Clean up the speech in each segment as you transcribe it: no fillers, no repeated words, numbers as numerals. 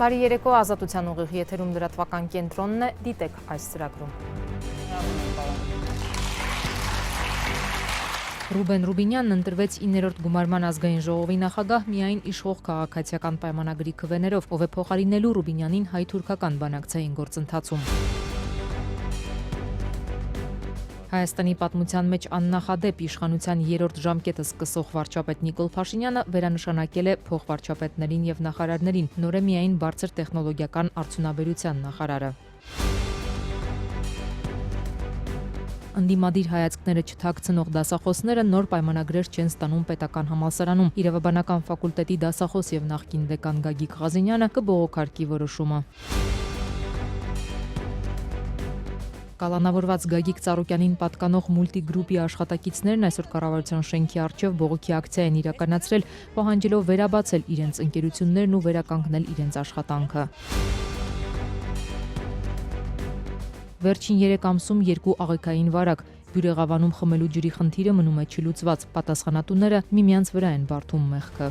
Բարի երեկո, Ազատության ուղիղ եթերում լրատվական կենտրոնն է, դիտեք այս ծրագրում։ Ռուբեն Ռուբինյանն ընտրվեց 9-րդ գումարման ազգային ժողովի նախագահ միայն իշխող քաղաքացիական պայմանագրի քվեներով, ով է փոխարինելու Ռուբինյանին հայ-թուրքական բանակցային գործընթացում։ Հայաստանի պատմության մեջ աննախադեպ իշխանության 3-րդ ժամկետը սկսող վարչապետ Նիկոլ Փաշինյանը վերանշանակել է փոխվարչապետներին եւ նախարարներին, նոր է միայն բարձր տեխնոլոգիական արդյունաբերության նախարարը։ Ընդդիմադիր հայացքները չթաքցնող դասախոսները նոր պայմանագրեր չեն ստանում պետական համալսարանում։ Իրավաբանական ֆակուլտետի դասախոս եւ նախկին դեկան Գագիկ Ղազենյանը կբողոքարկի որոշումը։ Կալանավորված Գագիկ Ծառուկյանին պատկանող մուլտիգրուպի աշխատակիցներն այսօր կառավարության շենքի առջև բողոքի ակցիա են իրականացրել, պահանջելով վերաբացել իրենց ընկերություններն ու վերականգնել իրենց աշխատանքը։ Վերջին 3 ամսում 2 աղիքային վարակ, Բյուրեղավանում խմելու ջրի խնդիրը մնում է չլուծված, պատասխանատուները միմյանց վրա են բարդում մեղքը։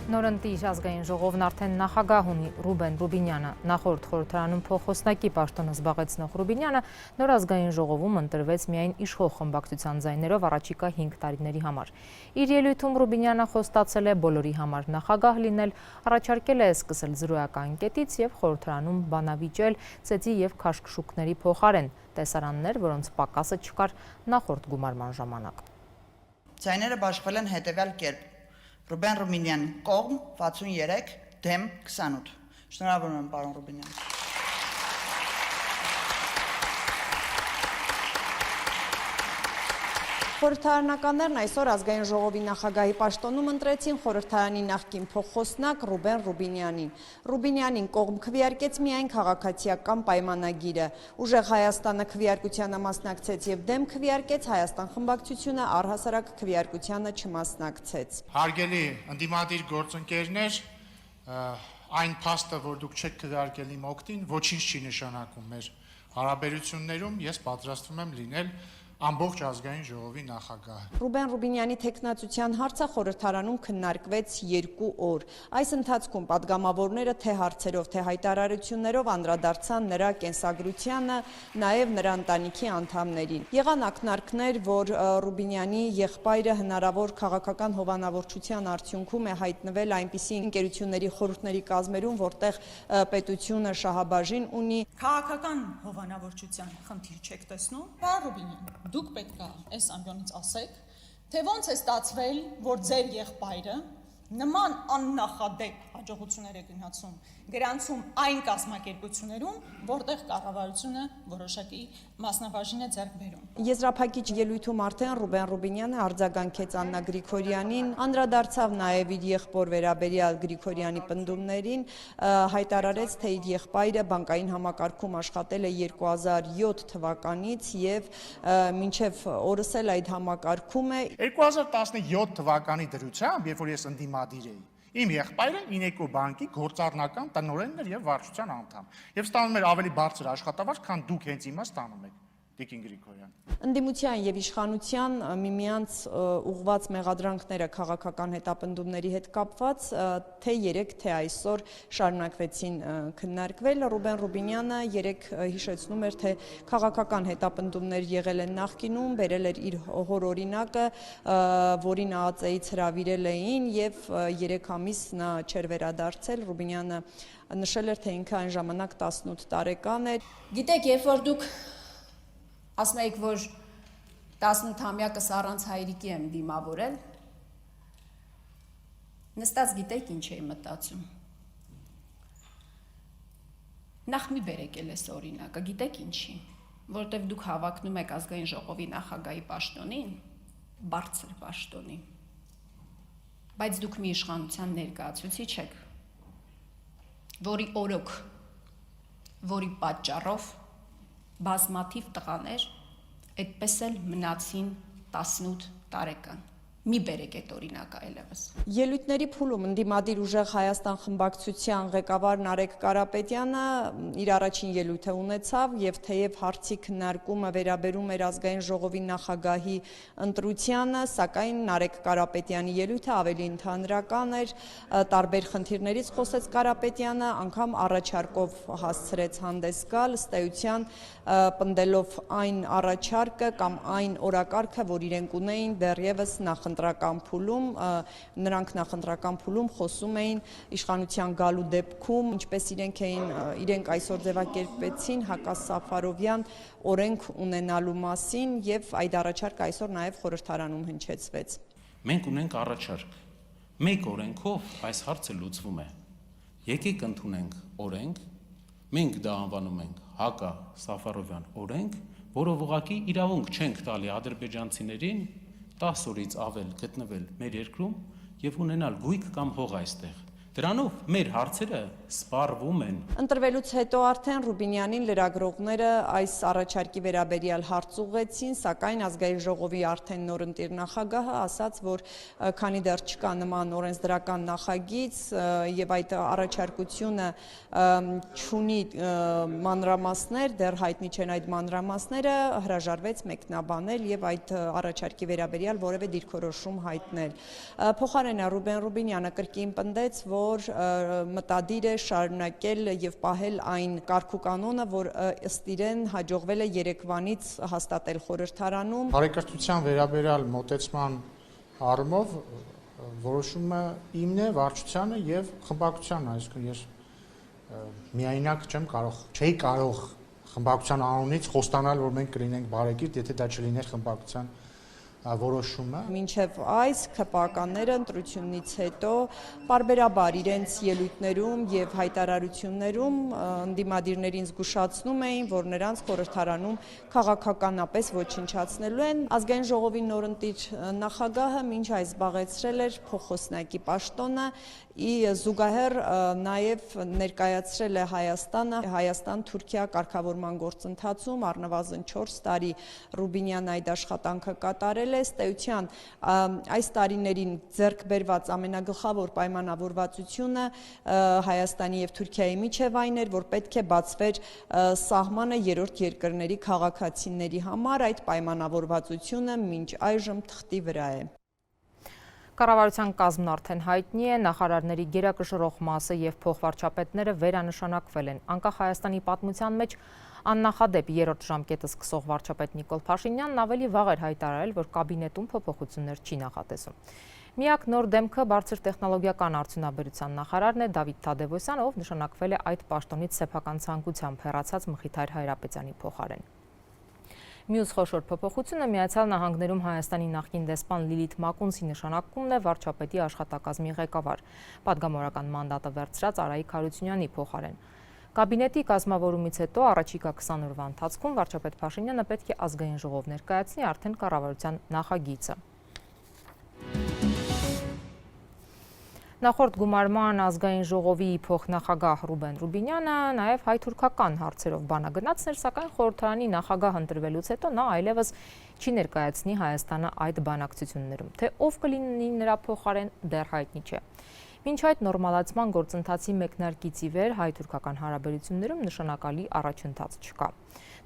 Նորընտիր ազգային ժողովն արդեն նախագահ ունի Ռուբեն Ռուբինյանը։ Նախորդ խորհրդարանում փոխոսնակի պաշտոնը զբաղեցնող Ռուբինյանը նոր ազգային ժողովում ընտրվեց միայն իշխող խմբակցության ձայներով առաջիկա 5 տարիների համար։ Իր ելույթում Ռուբինյանը խոստացել է բոլորի համար նախագահ լինել, առաջարկել է սկսել զրոյական կետից եւ խորհրդարանում բանավիճել ծեծի եւ քաշքշուկների փոխարեն, տեսարաններ, որոնց պակասը չկար նախորդ գումարման ժամանակ։ Ձայները բաշխվել են հետևյալ կերպ. Ռուբեն Ռուբինյան կողմ 63, դեմ 28։ Շնորհավորում եմ, պարոն Ռուբինյան։ Խորհրդարանականներն այսօր ազգային ժողովի նախագահի պաշտոնում ընտրեցին խորհրդարանի նախկին փոխխոսնակ Ռուբեն Ռուբինյանին։ Ռուբինյանին կողմ քվեարկեց միայն քաղաքացիական պայմանագիրը։ Ուժեղ Հայաստանը քվեարկությանը մասնակցեց եւ դեմ քվեարկեց Հայաստան խմբակցությունը առհասարակ քվեարկությանը չմասնակցեց։ Հարգելի ընդդիմադիր գործընկերներ, այն փաստը, որ դուք չեք քվեարկել իմ օգտին, ոչինչ չի նշանակում մեր հարաբերություններում, ես պատրաստվում եմ լինել ամբողջ ազգային ժողովի նախագահ։ Ռուբեն Ռուբինյանի թեկնածության հարցը խորհրդարանում քննարկվեց 2 օր։ Այս ընթացքում падգամավորները թե հարցերով, թե հայտարարություններով անդրադարձան նրա կենսագրությանը, նաև նրա ընտանիքի անդամներին։ Եղան ակնարկներ, որ Ռուբինյանի եղբայրը հնարավոր քաղաքական հովանավորչության արդյունքում է հայտնվել այնպիսի ընկերությունների խորհուրդների կազմերում, որտեղ պետությունը շահաբաժին ունի։ Քաղաքական հովանավորչության խնդիր չեք տեսնում, պարոն Ռուբինյան։ Դուք պետք է այս ամբյոնից ասեք, թե ոնց է ստացվել, որ ձեր եղբայրը նման աննախադեպ հաջողություններ է գնացում գրանցում այն կազմակերպություններում, որտեղ կառավարությունը որոշակի մասնաբաժին է ձեռք բերում։ Եզրափակիչ ելույթում արդեն Ռուբեն Ռուբինյանը արձագանքեց Աննա Գրիգորյանին, անդրադարձավ նաև իր եղբոր վերաբերյալ Գրիգորյանի պնդումներին, հայտարարեց, թե իր եղբայրը բանկային համակարգում աշխատել է 2007 թվականից եւ մինչեւ օրս էլ այդ համակարգում է։ 2017 թվականի դրությամբ, երբ որ ես ընդդիմադիր էի, իմ եղբայրը Ինեկո բանկի գործառնական տնօրենն էր եւ վարչության անդամ։ Եվ ստանում էր ավելի բարձր աշխատավարձ, քան դուք հենց հիմա ստանում եք, Տիկին Գրիգորյան։ Ընդդիմության եւ իշխանության միմյանց ուղղված մեղադրանքները քաղաքական հետապնդումների հետ կապված թե 3 թե այսօր շարունակվեցին քննարկվել։ Ռուբեն Ռուբինյանը 3 հիշեցնում էր, թե քաղաքական հետապնդումներ եղել են նախկինում, բերել էր իր հոր օրինակը, որին ԱԱԾ-ից հրավիրել էին եւ 3 ամիս նա չէր վերադարձել։ Ռուբինյանը նշել էր, թե ինքը այն ժամանակ 18 տարեկան էր։ Գիտեք, երբ որ դուք ասում եք, որ 18-ամյակս առանց հայրիկի եմ դիմավորել, նստած գիտեք ինչ էի մտածում։ Նախ մի բերեք էլ էս օրինակը, գիտեք ինչի, որտեվ դուք հավակնում եք ազգային ժողովի նախագահի պաշտոնին, բարձր պաշտոնին, բայց դուք մի իշխանության ներկայացուցիչ եք, որի օրոք, որի պատճառով բազմաթիվ տղաներ այդպես էլ մնացին 18 տարեկան։ Մի բերեք այդ օրինակը այլևս։ Ելույթների փուլում ընդդիմադիր ուժեղ Հայաստան խմբակցության ղեկավար Նարեկ Կարապետյանը իր առաջին ելույթը ունեցավ եւ թեև հարցի քննարկումը վերաբերում էր ազգային ժողովի նախագահի ընտրությանը, սակայն Նարեկ Կարապետյանի ելույթը ավելի ընդհանրական էր, տարբեր խնդիրներից խոսեց Կարապետյանը, անգամ առաջարկով հասցրեց հանդես գալ, ըստ էության պնդելով այն առաջարկը կամ այն օրակարգը, որ իրենք ունեին դեռևս նախընտրական փուլում, նրանք նախընտրական փուլում խոսում էին իշխանության գալու դեպքում, ինչպես իրենք այսօր ձևակերպեցին Հակաս Սաֆարովյան օրենք ունենալու մասին եւ այդ առաջարկը այսօր նաեւ խորհրդարանում հնչեցվեց։ Մենք ունենք առաջարկ։ Մեկ օրենքով այս հարցը լուծվում է։ Եկեք ընդունենք օրենք, մենք դա անվանում ենք Հակա Սաֆարովյան օրենք, որով ուղղակի իրավունք չենք տալի ադրբեջանցիներին 10 օրից ավել գտնվել մեր երկրում եւ ունենալ գույք կամ հող այստեղ։ Դրանով մեր հարցերը սպառվում են։ Ընտրվելուց հետո արդեն Ռուբինյանին լրագրողները այս առաջարկի վերաբերյալ հարց ուղղեցին, սակայն ազգային ժողովի արդեն նորընտիր նախագահը ասաց, որ քանի դեռ չկա նման օրենսդրական նախագիծ եւ այդ առաջարկությունը չունի մանրամասներ, դեռ հայտնի չեն այդ մանրամասները, հրաժարվեց մեկնաբանել եւ այդ առաջարկի վերաբերյալ որևէ դիրքորոշում հայտնել։ Փոխարենը Ռուբեն Ռուբինյանը կրկին պնդեց, որ մտադիր է շարունակել եւ պահել այն կարգուկանոնը, որ ըստ իրեն հաջողվել է երեկվանից հաստատել խորհրդարանում։ Բարեկրթության վերաբերյալ մոտեցման առումով որոշումը իմն է, վարչությանը եւ խմբակցությանը, այսինքն ես միայնակ չէի կարող խմբակցության անունից խոստանալ, որ մենք կլինենք բարեկիրթ, եթե դա չլիներ խմբակցության որոշումը։ Մինչև այս ՔՊԱ-ականները ընտրությունից հետո պարբերաբար իրենց ելույթներում եւ հայտարարություններում ընդդիմադիրներին զգուշացնում էին, որ նրանց խորհրդարանում քաղաքականապես ոչնչացնելու են։ Ազգային ժողովի նորընտիր նախագահը մինչ այս զբաղեցրել էր փոխոսնակի պաշտոնը, զուգահեռ նաեւ ներկայացրել է Հայաստան-Թուրքիա կարգավորման գործընթացում առնվազն 4 տարի Ռուբինյան այդ աշխատանքը կատարել է, ըստ էության այս տարիներին ձեռք բերված ամենագլխավոր պայմանավորվածությունը Հայաստանի եւ Թուրքիայի միջև այն էր, որ պետք է բացվեր սահմանը երրորդ երկրների քաղաքացիների համար, այդ պայմանավորվածությունը մինչ այժմ թղթի վրա է։ Կառավարության կազմն արդեն հայտնի է, նախարարների գերակշռող մասը եւ փոխվարչապետները վերանշանակվել են։ Անկախ Հայաստանի պատմության մեջ աննախադեպ երրորդ ժամկետը սկսող վարչապետ Նիկոլ Փաշինյանն ավելի վաղ էր հայտարարել, որ կաբինետում փոփոխություններ չի նախատեսում։ Միակ նոր դեմքը բարձր տեխնոլոգիական արդյունաբերության նախարարն է Դավիթ Թադևոսյանը, ով նշանակվել է այդ պաշտոնից սեփական ցանկությամբ հեռացած Մխիթար Հայրապետյանի փոխարեն։ Մյուս խոշոր փոփոխությունը Միացյալ Նահանգներում Հայաստանի նախկին դեսպան Լիլիթ Մակունցի նշանակումն է վարչապետի աշխատակազմի ղեկավար, պատգամավորական մանդատը վերցրած Արայիկ Հարությունյանի փոխարեն։ Կաբինետի կազմավորումից հետո առաջիկա 20 օրվա ընթացքում վարչապետ Փաշինյանը պետք է ազգային ժողով ներկայացնի արդեն կառավարության նախագիծը։ Նախորդ գումարման ազգային ժողովի փոխնախագահ Ռուբեն Ռուբինյանը նաև հայ-թուրքական հարցերով բանագնացներ, սակայն խորհրդարանի նախագահ ընտրվելուց հետո նա այլևս չի ներկայացնի Հայաստանը այդ բանակցություններում, թե ով կլինի նրա փոխարեն դեռ հայտնի չէ։ Մինչ այդ նորմալացման գործընթացի մեկնարկից ի վեր հայ-թուրքական հարաբերություններում նշանակալի առաջընթաց չկա։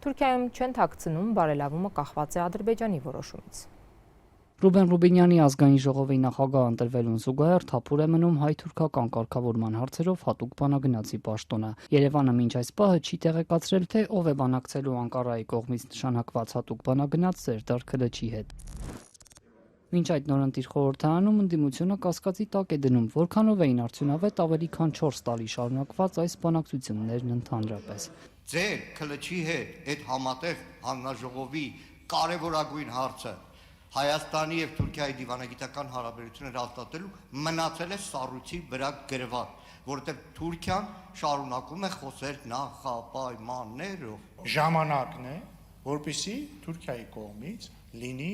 Թուրքիայում չեն թաքցնում, բարելավումը կախված է Ադրբեջանի որոշումից։ Ռուբեն Ռուբինյանի ազգային ժողովի նախագահ ընտրվելուն զուգահեռ թափուր է մնում հայ-թուրքական կարգավորման հարցերով հատուկ բանագնացի պաշտոնը։ Երևանը մինչ այս պահը չի տեղեկացրել, թե ով է բանակցելու Անկարայի կողմից նշանակված հատուկ բանագնաց Սերդար Քլչի հետ։ Մինչ այդ նորընտիր խորհրդարանում ընդդիմությունը կասկածի տակ է դնում, որքանով էին արդյունավետ ավելի քան 4 տարի շարունակված այս բանակցություններն ընդհանրապես։ Ձեր Քլչի հետ այդ համատեղ հանձնաժողովի կարևորագույն հարցը Հայաստանի եւ Թուրքիայի դիվանագիտական հարաբերությունները հաստատելու մնացել է սառույցի վրա գրված, որովհետեւ Թուրքիան շարունակում է խոսել նախապայմաններով։ Ժամանակն է, որպեսզի Թուրքիայի կողմից լինի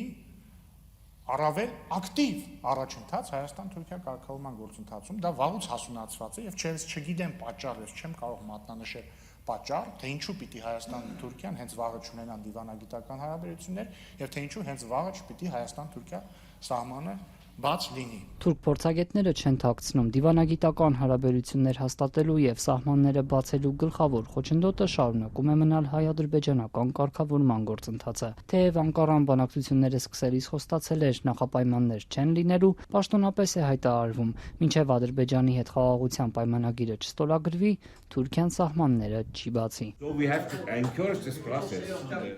առավել ակտիվ առաջընթաց Հայաստան-Թուրքիա կարգավորման գործընթացում, դա վաղուց հասունացված է եւ չգիտեմ պատճառը, չեմ կարող մատնանշել պատճառ, թե ինչու պիտի Հայաստանն ու Թուրքիան հենց վաղը չունենան դիվանագիտական հարաբերություններ եւ թե ինչու հենց վաղը չպիտի Հայաստան-Թուրքիա սահմանը բաց լինի։ Թուրք փորձագետները չեն թաքցնում դիվանագիտական հարաբերություններ հաստատելու եւ սահմանները բացելու գլխավոր խոչընդոտը շարունակում է մնալ հայ-ադրբեջանական կարգավորման գործընթացը։ Թեև Անկարան բանակցությունները սկսելիս խոստացել էր նախապայմաններ չեն լինելու, պաշտոնապես է հայտարարվում, մինչև Ադրբեջանի հետ խաղաղության պայմանագիրը չստորագրվի, Թուրքիան սահմանները չի բացի։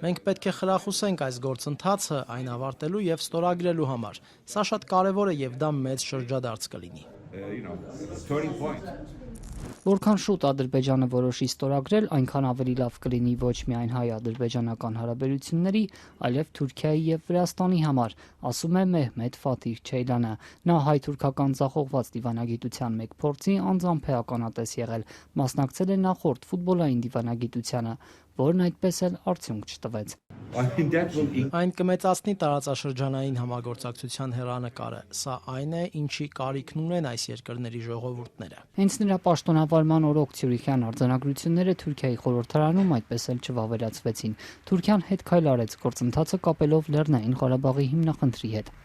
Մենք պետք է խրախուսենք այս գործընթացը այն ավարտելու եւ ստորագրելու համար։ Սա շատ կարեւոր է եւ դա մեծ շրջադարձ կլինի։ Որքան շուտ Ադրբեջանը որոշի ստորագրել, այնքան ավելի լավ կլինի ոչ միայն հայ-ադրբեջանական հարաբերությունների, այլև Թուրքիայի եւ Վրաստանի համար, ասում է Մեհմեդ Ֆաթիհ Չեյլանը։ Նա հայ-թուրքական ձախողված դիվանագիտության մեկ փորձի անձամբ է ականատես եղել, մասնակցել է նախորդ ֆուտբոլային դիվանագիտությանը, որն այդպես էլ արդյունք չտվեց։ Այն կմեծացնի տարածաշրջանային համագործակցության հեռանկարը։ Սա այն է, ինչի կարիքն ունեն այս երկրների ժողովուրդները։ Հենց նրա պաշտոնավարման օրոք Ցյուրիխյան արձանագրությունները Թուրքիայի խորհրդարանում այդպես էլ չվավերացվեցին։ Թուրքիան հետ քայլ արեց գործընթացը կապելով Լեռնային Ղարաբաղի հիմնախնդրի հետ։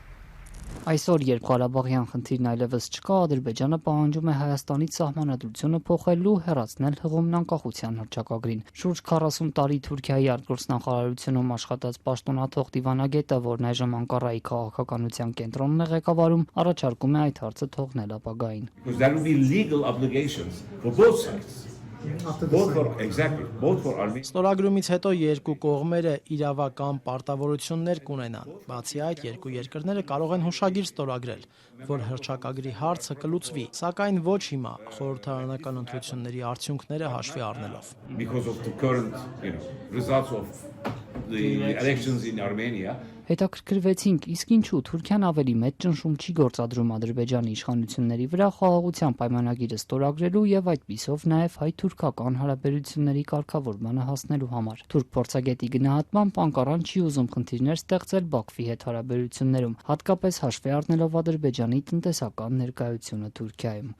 Այսօր, երբ Ղարաբաղյան խնդիրն այլևս չկա, Ադրբեջանը պահանջում է Հայաստանից սահմանադրությունը փոխելու, հեռացնել Հղումն անկախության հռչակագրին։ Շուրջ 40 տարի Թուրքիայի արտգործնախարարությունում աշխատած պաշտոնաթող դիվանագետը, որն այժմ Անկարայի քաղաքականության կենտրոնն է ղեկավարում, առաջարկում է այդ հարցը թողնել ապագային։ Ստորագրումից հետո երկու կողմերը իրավական պարտավորություններ կունենան։ Բացի այդ, երկու երկրները կարող են հուշագիր ստորագրել, որ հռչակագրի հարցը կլուծվի, սակայն ոչ հիմա, խորհրդարանական ընտրությունների արդյունքները հաշվի առնելով։ Հետաքրքրվեցինք, իսկ ինչու Թուրքիան ավելի մեծ ճնշում չի գործադրում Ադրբեջանի իշխանությունների վրա խաղաղության պայմանագիրը ստորագրելու եւ այդպիսով նաեւ հայ-թուրքական հարաբերությունների կարգավորմանը հասնելու համար։ Թուրք փորձագետի գնահատմամբ Անկարան չի ուզում խնդիրներ ստեղծել Բաքվի հետ հարաբերություններում, հատկապես հաշվի առնելով Ադրբեջանի տնտեսական ներկայությունը Թուրքիայում։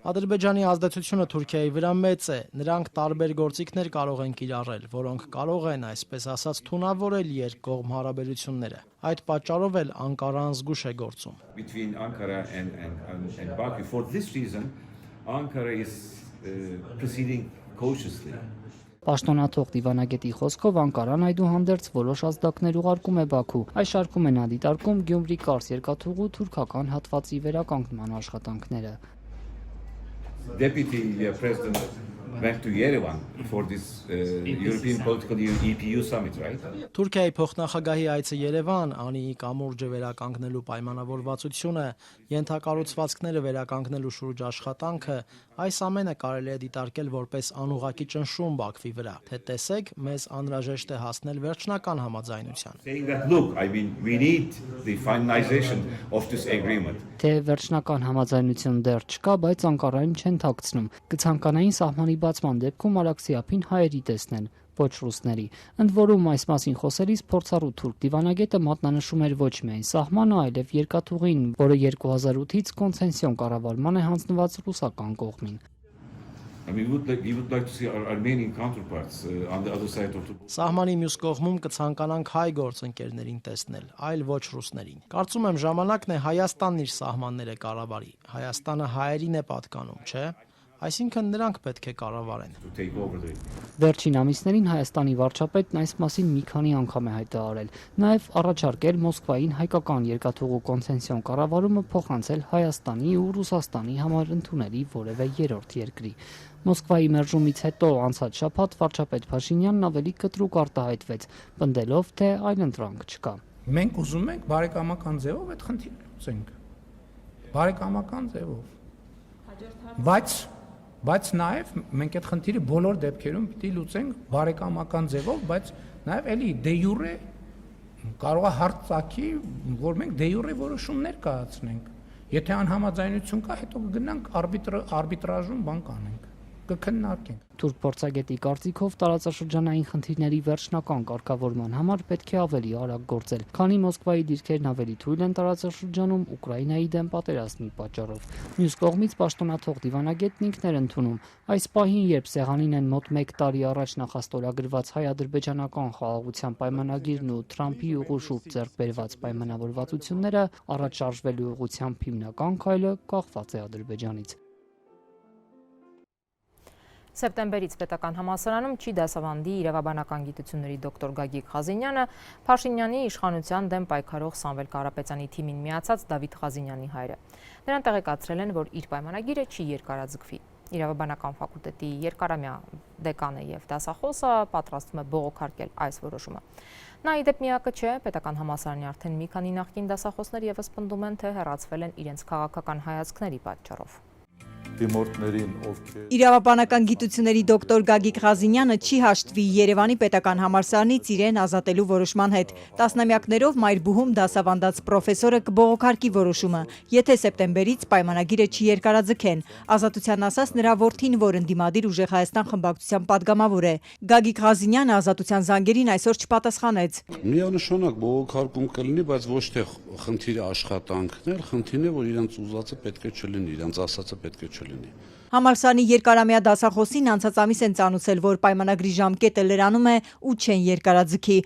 Ադրբեջանի ազդեցությունը Թուրքիայի վրա մեծ է, նրանք տարբեր գործիքներ կարող են կիրառել, որոնք կարող են, այսպես ասած, թունավորել երկկողմ հարաբերությունները։ Այդ պատճառով էլ Անկարան զգուշ է գործում։ Պաշտոնաթող դիվանագետի խոսքով Անկարան այդուհանդերձ որոշ ազդակներ ուղարկում է Բաքու։ Այս շարքում են դիտարկում Գյումրի-Կարս երկաթուղու թուրքական հատվածի վերականգնման աշխատանքները։ Deputy President went to Yerevan for this European Political EPU summit, right? Թուրքիայի փոխնախագահի այցը Երևան, Անիի կամուրջը վերականգնելու պայմանավորվածությունը, ենթակառուցվածքները վերականգնելու շուրջ աշխատանքը, այս ամենը կարելի է դիտարկել որպես անուղղակի ճնշում Բաքվի վրա, թե տեսեք, մեզ անհրաժեշտ է հասնել վերջնական համաձայնության։ Saying that look, I mean, we need the finalization of this agreement. Թե վերջնական համաձայնություն դեռ չկա, բայց Անկարային չեն թաքցնում։ Կցանկանային սահմանի բացման դեպքում Արաքսիափին հայերի տեսնել, ոչ ռուսների։ Ընդ որում այս մասին խոսելիս փորձառու թուրք դիվանագետը մատնանշում էր ոչ միայն սահմանը, այլև երկաթուղին, որը 2008-ից կոնցենսիոն կառավարման է հանձնված ռուսական կողմին։ I mean, we would like to see our Armenian counterparts on the other side of the border. Սահմանի մյուս կողմում կցանկանանք հայ գործընկերներին տեսնել, այլ ոչ ռուսներին։ Կարծում եմ ժամանակն է Հայաստանն իր սահմանները կառավարի։ Հայաստանը հայերին է պատկանում, չէ՞։ Այսինքն նրանք պետք է կառավարեն։ Վերջին ամիսներին Հայաստանի վարչապետն այս մասին մի քանի անգամ է հայտարարել, նաև առաջարկել Մոսկվային հայկական երկաթուղու կոնցենսիոն կառավարումը փոխանցել Հայաստանի ու Ռուսաստանի համար ընդունելի որևէ երրորդ երկրի։ Մոսկվայի մերժումից հետո անցած շաբաթ վարչապետ Փաշինյանն ավելի կտրուկ արտահայտվեց, պնդելով, թե այլընտրանք չկա։ Մենք ուզում ենք բարեկամական ձևով այդ խնդիրը լուծենք։ Բարեկամական ձևով։ Բայց նաև մենք այդ խնդիրը բոլոր դեպքերում պիտի լուծենք բարեկամական ձևով, բայց նաև էլի դե յուրե կարող է հարց ծագի, որ մենք դե յուրե որոշումներ կայացնենք։ Եթե անհամաձայնություն կա, հետո կգնանք արբիտրաժում բան կանենք։ կքննարկենք։ Թուրք փորձագետի կարծիքով տարածաշրջանային խնդիրների վերջնական կարգավորման համար պետք է ավելի արագ գործել, քանի Մոսկվայի դիրքերն ավելի թույլ են տարածաշրջանում Ուկրաինայի դեմ պատերազմի պատճառով։ Մյուս կողմից պաշտոնաթող դիվանագետն ինքն էր ընդունում, այս պահին, երբ սեղանին են մոտ 1 տարի առաջ նախաստորագրված հայ-ադրբեջանական խաղաղության պայմանագիրն ու Թրամփի ուղու շուրջ ձեռք բերված պայմանավորվածությունները, առաջ շարժվելու ուղղությամբ հիմնական քայլը կախված է Ադրբեջանից։ Սեպտեմբերից պետական համալսարանում չի դասավանդի իրավաբանական գիտությունների դոկտոր Գագիկ Ղազինյանը, Փաշինյանի իշխանության դեմ պայքարող Սամվել Կարապետյանի թիմին միացած Դավիթ Ղազինյանի հայրը։ Նրան տեղեկացրել են, որ իր պայմանագիրը չի երկարաձգվի։ Իրավաբանական ֆակուլտետի երկարամյա դեկանը եւ դասախոսը պատրաստվում է բողոքարկել այս որոշումը։ Նա ի դեպ միակը չէ, պետական համալսարանի արդեն մի քանի նախկին դասախոսներ եւս պնդում են, թե հեռացվել են իրենց քաղաքական հայացքների պատճառով։ Իրավաբանական գիտությունների դոկտոր Գագիկ Ղազինյանը չի հաշտվի Երևանի պետական համալսարանից իրեն ազատելու որոշման հետ։ Տասնամյակներով Մայրբուհում դասավանդած պրոֆեսորը կբողոքարկի որոշումը, եթե սեպտեմբերից պայմանագիրը չի երկարաձգեն։ Ազատության ասած նրա որդին, որ ընդդիմադիր Ուժեղ Հայաստան խմբակցության падգամավոր է։ Գագիկ Ղազինյանը ազատության զանգերին այսօր չպատասխանեց։ Միանշանակ բողոքարկում կլինի, բայց ոչ թե խնդիրը աշխատանքն է, խնդիրն է, որ իրենց ուզածը պետք է չլինի, իրենց ասածը պետք է չլինի։ Համալսարանի երկարամյա դասախոսին անցած ամիս են ծանուցել, որ պայմանագրի ժամկետը լրանում է ու չեն երկարաձգի։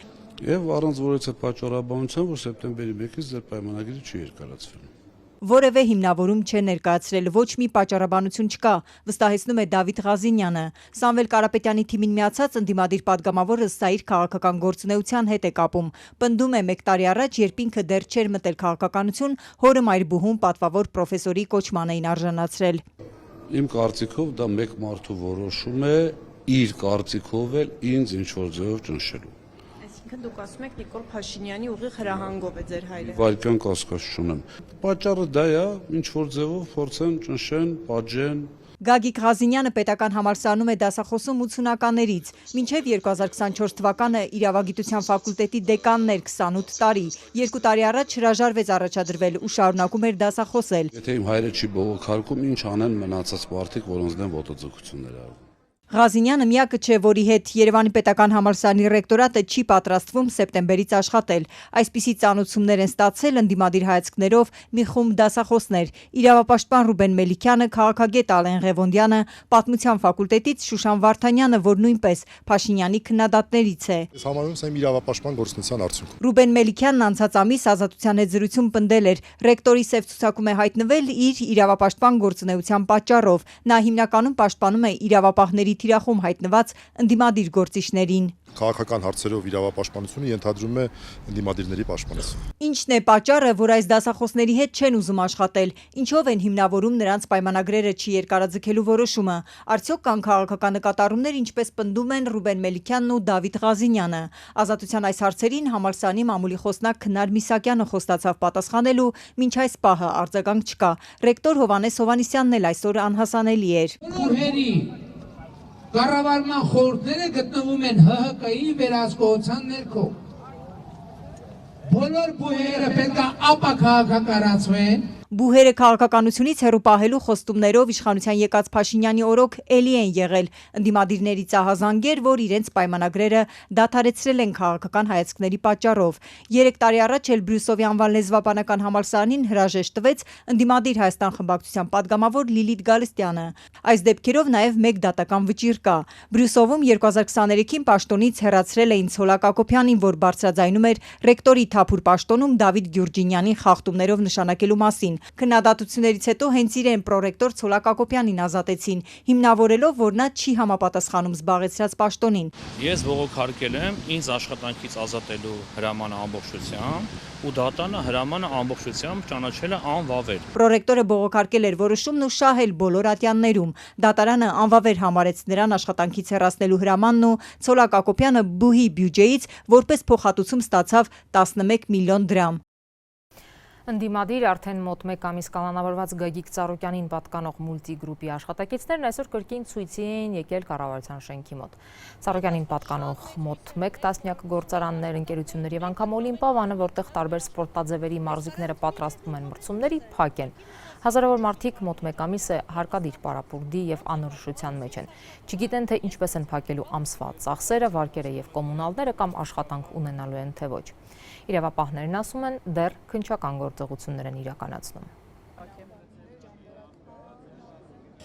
Եվ առանց որևէ պատճառաբանության, որ սեպտեմբերի 1-ից ձեր պայմանագիրը չի երկարացվելու։ Որևէ հիմնավորում չեն ներկայացրել, ոչ մի պատճառաբանություն չկա, վստահեցնում է Դավիթ Ղազինյանը։ Սամվել Կարապետյանի թիմին միացած ընդդիմադիր падգամավորը սա իր քաղաքական գործունեության հետ է կապում։ Պնդում է 1 տարի առաջ, երբ ինքը դեռ չէր մտել քաղաքականություն, հորը Մայրբուհում պատվավոր պրոֆեսորի կոչման էին արժանացրել։ Իմ կարծիքով դա մեկ մարդու որոշում է, իր կարծիքով էլ ինձ ինչ-որ ձևով ճնշելու։ Այսինքն դուք ասում եք Նիկոլ Փաշինյանի ուղիղ հրահանգով է ձեր հայրը։ Վարկյան կասկած չունեմ։ Պատճառը դա է, ինչ-որ ձևով փորձեն ճնշեն, պատժեն։ Գագիկ Ղազինյանը պետական համալսարանում է դասախոսում 80-ականներից, մինչև 2024 թվականը իրավագիտության ֆակուլտետի դեկանն էր 28 տարի, 2 տարի առաջ հրաժարվեց առաջադրվել ու շարունակում էր դասախոսել։ Եթե իմ հայրը չի բողոքարկում, ինչ անեն մնացած մարդիկ, որոնց դեմ ոտնձգություններ արվում։ Ղազինյանը միակը չէ, որի հետ Երևանի պետական համալսարանի ռեկտորատը չի պատրաստվում սեպտեմբերից աշխատել։ Այսպիսի ծանոթություններ են ստացել ընդդիմադիր հայացքներով մի խումբ դասախոսներ։ Իրավապաշտպան Ռուբեն Մելիքյանը, քաղաքագետ Ալեն Ղևոնդյանը, պատմության ֆակուլտետից Շուշան Վարդանյանը, որ նույնպես Փաշինյանի քննադատներից է։ Ես համարում եմ իրավապաշտպան գործունեության արդյունք։ Ռուբեն Մելիքյանն անցած ամիս Ազատության հետ զրույցում պնդել էր, ռեկտորի սև ցուցակում է հայտնվել իր իրավապաշտպան գործունեության պատճառով։ Նա հիմնականում պաշտպանում է իրավապահների թիրախում հայտնված ընդդիմադիր գործիչներին։ Քաղաքական հարցերով իրավապաշտպանությունը ենթադրում է ընդդիմադիրների պաշտպանություն։ Ինչն է պատճառը, որ այս դասախոսների հետ չեն ուզում աշխատել, ինչով են հիմնավորում նրանց պայմանագրերը չի երկարաձգելու որոշումը։ Արդյոք կան քաղաքական նկատառումներ, ինչպես պնդում են Ռուբեն Մելիքյանն ու Դավիթ Ղազինյանը։ Ազատության այս հարցերին համալսարանի մամուլի խոսնակ Քնար Միսակյանը խոստացավ պատասխանելու, մինչ այս պահը արձագանք չկա։ Ռեկտոր Հովհաննես Հովհաննիսյանն էլ այսօր անհասանելի էր։ Կառավարման խորհուրդները գտնվում են ՀՀԿ-ի վերահսկողության ներքո։ Բոլոր բուհերը պետք է ապաքաղաքականացվեն։ Բուհերը քաղաքականությունից հեռու պահելու խոստումներով իշխանության եկած Փաշինյանի օրոք էլի են եղել ընդդիմադիրներից ահազանգեր, որ իրենց պայմանագրերը դադարեցրել են քաղաքական հայացքների պատճառով։ 3 տարի առաջ էլ Բրյուսովի անվան լեզվաբանական համալսարանին հրաժեշտ տվեց ընդդիմադիր Հայաստան խմբակցության падգամավոր Լիլիթ Գալստյանը։ Այս դեպքերով նաև մեկ դատական վճիռ կա։ Բրյուսովում 2023-ին պաշտոնից հեռացրել էին Ցոլակ Ակոբյանին, որ բարձրաձայնում էր ռեկտորի թափուր պաշտոնում Դավիթ Գյուրջինյանին խախտումներով նշանակելու մասին։ Քննադատություններից հետո հենց իրեն պրոռեկտոր Ցոլակ Ակոբյանին ազատեցին, հիմնավորելով, որ նա չի համապատասխանում զբաղեցրած պաշտոնին։ Ես բողոքարկել եմ ինձ աշխատանքից ազատելու հրամանը ամբողջությամբ ու դատանը հրամանը ամբողջությամբ ճանաչել է անվավեր։ Պրոռեկտորը բողոքարկել էր որոշումն ու շահել բոլոր ատյաններում։ Դատարանը անվավեր համարեց նրան աշխատանքից հեռացնելու հրամանն ու Ցոլակ Ակոբյանը բուհի բյուջեից որպես փոխհատուցում ստացավ 11 միլիոն դրամ։ Ընդդիմադիր արդեն մոտ 1 ամիս կալանավորված Գագիկ Ծառուկյանին պատկանող մուլտիգրուպի աշխատակիցներն այսօր կրկին ցույցի էին եկել կառավարության շենքի մոտ։ Ծառուկյանին պատկանող մոտ 1 տասնյակ գործարաններ, ընկերություններ եւ անգամ Օլիմպիավանը, որտեղ տարբեր սպորտաձևերի մարզիկները պատրաստվում են մրցումների, փակ են։ Հազարավոր մարդիկ մոտ 1 ամիս է հարկադիր պարապուրդի եւ անորոշության մեջ են։ Չգիտեն, թե ինչպես են փակելու ամսվա ծախսերը, վարկերը եւ կոմունալները կամ աշխատանք ունենալու են, թե ոչ։ Իրավապահներն ասում են, դեռ քննչական գործողություններ են իրականացնում։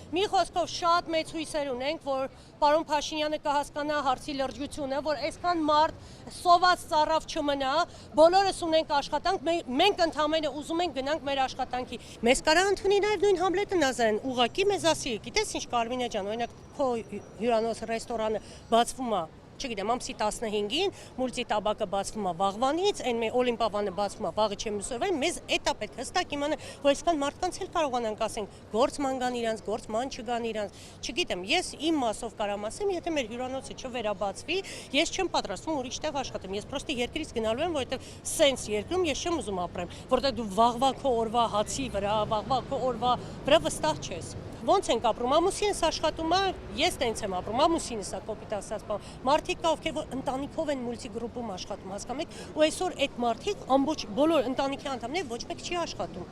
Մի խոսքով շատ մեծ հույսեր ունենք, որ պարոն Փաշինյանը կհասկանա հարցի լրջությունը, որ այսքան մարդ սոված ծառավ չմնա, բոլորս ունենք աշխատանք, մենք ընդհանրապես ուզում ենք գնանք մեր աշխատանքի։ Մեզ կարա ընդունի նաև նույն Համլետը Նազարեն, ուղակի մեզ ասի, գիտես ինչ Կարմինե ջան, օրինակ քո հյուրանոց ռեստորանը բացվում է, չգիտեմ, ամսի 15-ին մուլտիտաբակը բացվում է վաղվանից, այն մեր Օլիմպիավանը բացվում է վաղը չեմ մսովեն, մեզ էտա պետք հստակ իմանա, որ այսքան մարդկանց էլ կարողանանք ասենք, գործ ման իրանց, գործ ման չգան իրանց, չգիտեմ, ես իմ մասով կարամ ասեմ, եթե մեր հյուրանոցը չվերաբացվի, ես չեմ պատրաստվում ուրիշ տեղ աշխատեմ, ես պրոստի երկրից գնալու եմ, որովհետև սենց երկրում ես չեմ ուզում ապրեմ, որտեղ դու վաղվա քո օրվա հացի վրա, վաղվա քո օրվա վրա վստահ չես։ Ոնց ենք ապրում, ամուսինս աշխատում է, ես տենց եմ ապրում, ամուսինս է կոպիտ ասած բան։ Մարդիկ կա, ովքեր որ ընտանիքով են մուլտիգրուպում աշխատում, հասկանում եք, ու այսօր այդ մարդիկ ամբողջ բոլոր ընտանիքի անդամները ոչ մեկ չի աշխատում։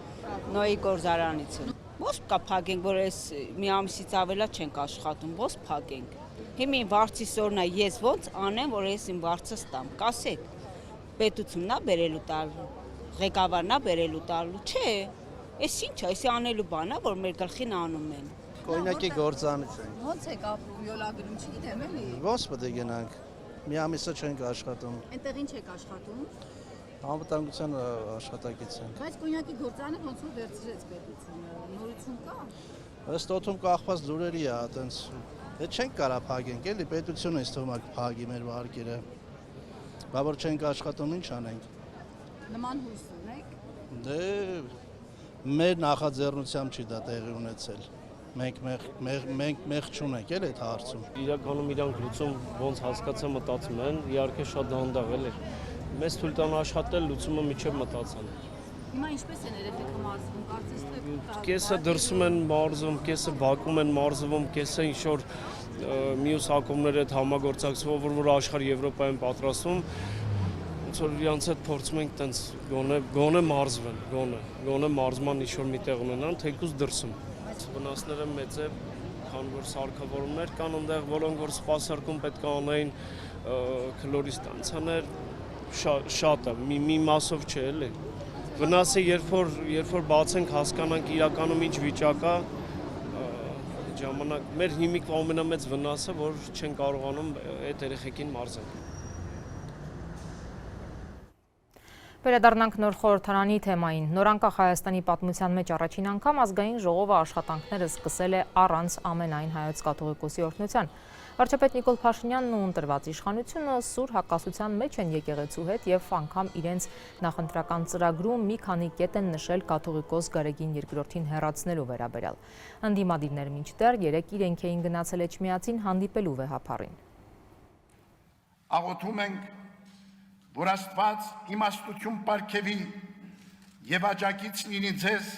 Նոյի գործարանից։ Ո՞ս կա փակենք, որ այս մի ամսից ավելա չենք աշխատում, ո՞ս փակենք։ Հիմա վարձի սորն է, ես ոնց անեմ, որ ես իմ վարձը ստամ, կասեք։ Պետությունն է բերելու տալու, ղեկավարն է բերելու տալու, չէ։ Այս ինչ է, այսի անելու բան է, որ մեր գլխին անում են։ Օրինակի գործանից ենք։ Ոնց եք ապրում, յոլագրում, չգիտեմ էլի։ Ոնց պետք է գնանք։ Մի ամիսը չենք աշխատում։ Այնտեղ ինչ եք աշխատում։ Անվտանգության աշխատակից ենք։ Բայց կոնյակի գործարանը ոնց որ վերցրեց պետությունը, նորություն կա։ Ըստ օդում կախված լուրերի է, այտենց։ Դե չենք կարա փակենք, էլի պետությունը ինձ թվում է փակի մեր վարկերը։ Բա որ չենք աշխատում, ինչ անենք։ Նման հույս ունեք։ Դե մեր նախաձեռնությամբ չի դա տեղի ունեցել։ Մենք չունենք էլ այդ հարցում։ Իրականում իրանք լուծում ոնց հասկացա մտածում են, իհարկե շատ դանդաղ էլ է։ Մեզ թույլ տան աշխատել լուծումը միջև մտածան։ Հիմա ինչպես են երեխեքը մարզվում, կարծես թե կեսը դրսում են մարզվում, կեսը Բաքում են մարզվում, կեսը ինչ-որ մյուս հակումների հետ համագործակցելով, որ աշխարհ Եվրոպայում պատրաստվում, որ իրանց հետ փորձում ենք տենց գոնե մարզվեն, գոնե մարզման ինչ-որ մի տեղ ունենան, թեկուզ դրսում։ Վնասները մեծ է, քան որ սարքավորումներ կան այնտեղ, որոնք որ սպասարկում պետք է անեին քլորի ստանցաներ, շատ է, մի մասով չէ էլի։ Վնասը երբ որ բացենք, հասկանանք իրականում ինչ վիճակ է, ժամանակ մեր հիմիկվա ամենամեծ վնասը, որ չեն կարողանում այդ երեխեքին մարզել։ Վերադառնանք նոր խորհրդարանի թեմային։ Նորանկախ Հայաստանի պատմության մեջ առաջին անգամ ազգային ժողովը աշխատանքները սկսել է առանց ամենայն հայոց կաթողիկոսի օրհնության։ Վարչապետ Նիկոլ Փաշինյանն ու ընտրված իշխանությունը սուր հակասության մեջ են եկեղեցու հետ եւ անգամ իրենց նախընտրական ծրագրում մի քանի կետ են նշել կաթողիկոս Գարեգին II-ին հեռացնելու վերաբերյալ։ Ընդդիմադիրները մինչդեռ 3 իրենք էին գնացել Էջմիածին հանդիպելու վեհապարին։ Աղոթում ենք, որ Աստված իմաստություն պարգևի եւ աջակից լինի ձեզ